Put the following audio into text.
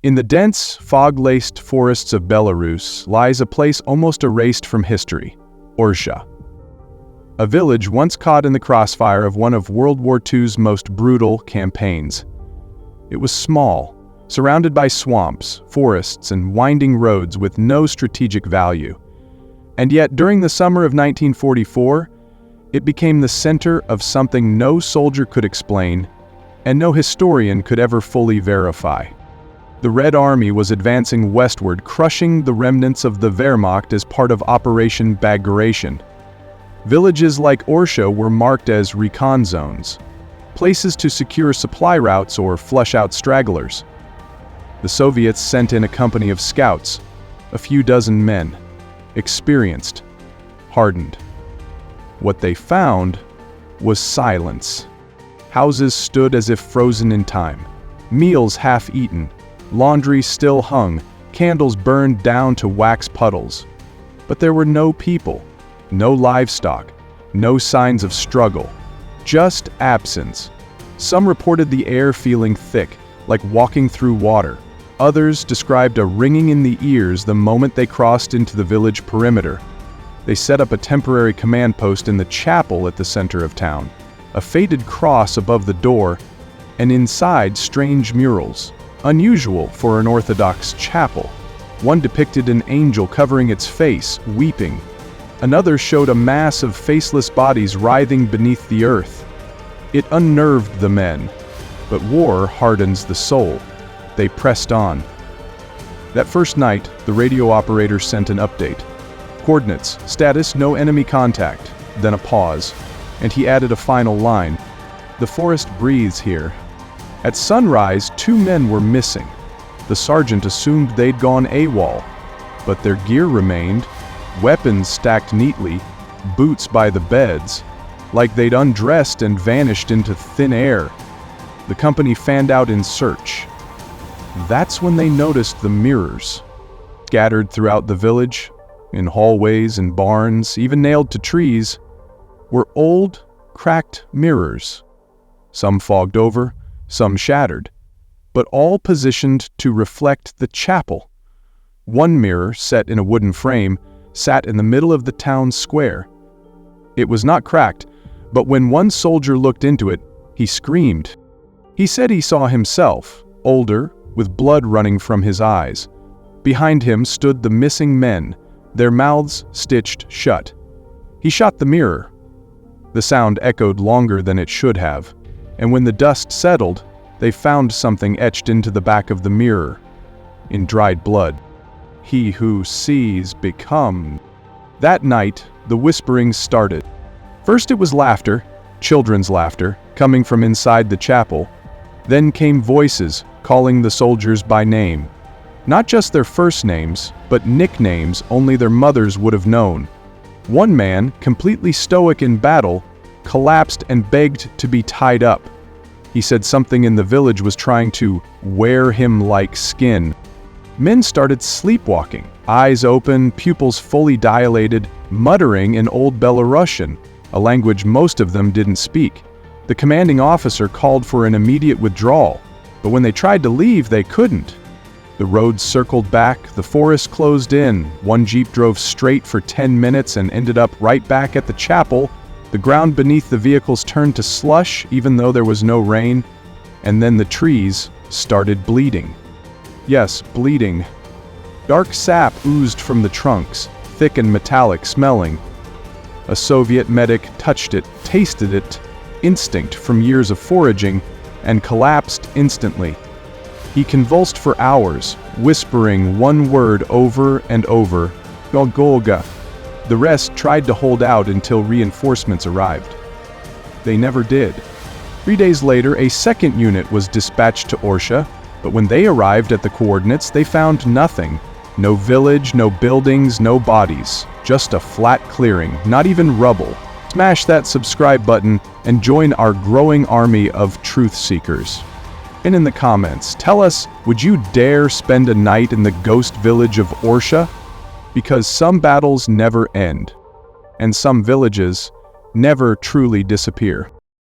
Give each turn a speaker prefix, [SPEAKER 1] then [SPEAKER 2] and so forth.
[SPEAKER 1] In the dense, fog-laced forests of Belarus lies a place almost erased from history, Orsha. A village once caught in the crossfire of one of World War II's most brutal campaigns. It was small, surrounded by swamps, forests, and winding roads with no strategic value. And yet, during the summer of 1944, it became the center of something no soldier could explain, and no historian could ever fully verify. The Red Army was advancing westward, crushing the remnants of the Wehrmacht as part of Operation Bagration. Villages like Orsha were marked as recon zones, places to secure supply routes or flush out stragglers. The Soviets sent in a company of scouts, a few dozen men, experienced, hardened. What they found was silence. Houses stood as if frozen in time, meals half-eaten, laundry still hung, candles burned down to wax puddles. But there were no people, no livestock, no signs of struggle, just absence. Some reported the air feeling thick, like walking through water. Others described a ringing in the ears the moment they crossed into the village perimeter. They set up a temporary command post in the chapel at the center of town, a faded cross above the door, and inside strange murals, unusual for an Orthodox chapel. One depicted an angel covering its face, weeping. Another showed a mass of faceless bodies writhing beneath the earth. It unnerved the men, but war hardens the soul. They pressed on. That first night, the radio operator sent an update. Coordinates, status, no enemy contact. Then a pause, and he added a final line. The forest breathes here. At sunrise, 2 men were missing. The sergeant assumed they'd gone AWOL, but their gear remained, weapons stacked neatly, boots by the beds, like they'd undressed and vanished into thin air. The company fanned out in search. That's when they noticed the mirrors, scattered throughout the village, in hallways and barns, even nailed to trees, were old, cracked mirrors. Some fogged over, some shattered, but all positioned to reflect the chapel. One mirror, set in a wooden frame, sat in the middle of the town square. It was not cracked, but when one soldier looked into it, he screamed. He said he saw himself, older, with blood running from his eyes. Behind him stood the missing men, their mouths stitched shut. He shot the mirror. The sound echoed longer than it should have, and when the dust settled, they found something etched into the back of the mirror, in dried blood. He who sees becomes. That night, the whisperings started. First it was laughter, children's laughter, coming from inside the chapel. Then came voices calling the soldiers by name. Not just their first names, but nicknames only their mothers would have known. One man, completely stoic in battle, collapsed and begged to be tied up. He said something in the village was trying to wear him like skin. Men started sleepwalking, eyes open, pupils fully dilated, muttering in Old Belarusian, a language most of them didn't speak. The commanding officer called for an immediate withdrawal, but when they tried to leave, they couldn't. The roads circled back, the forest closed in. One jeep drove straight for 10 minutes and ended up right back at the chapel. The ground beneath the vehicles turned to slush, even though there was no rain. And then the trees started bleeding. Yes, bleeding. Dark sap oozed from the trunks, thick and metallic smelling. A Soviet medic touched it, tasted it, instinct from years of foraging, and collapsed instantly. He convulsed for hours, whispering one word over and over, Golgolga. The rest tried to hold out until reinforcements arrived. They never did. 3 days later, a second unit was dispatched to Orsha, but when they arrived at the coordinates, they found nothing. No village, no buildings, no bodies. Just a flat clearing, not even rubble. Smash that subscribe button and join our growing army of truth seekers. And in the comments, tell us, would you dare spend a night in the ghost village of Orsha? Because some battles never end, and some villages never truly disappear.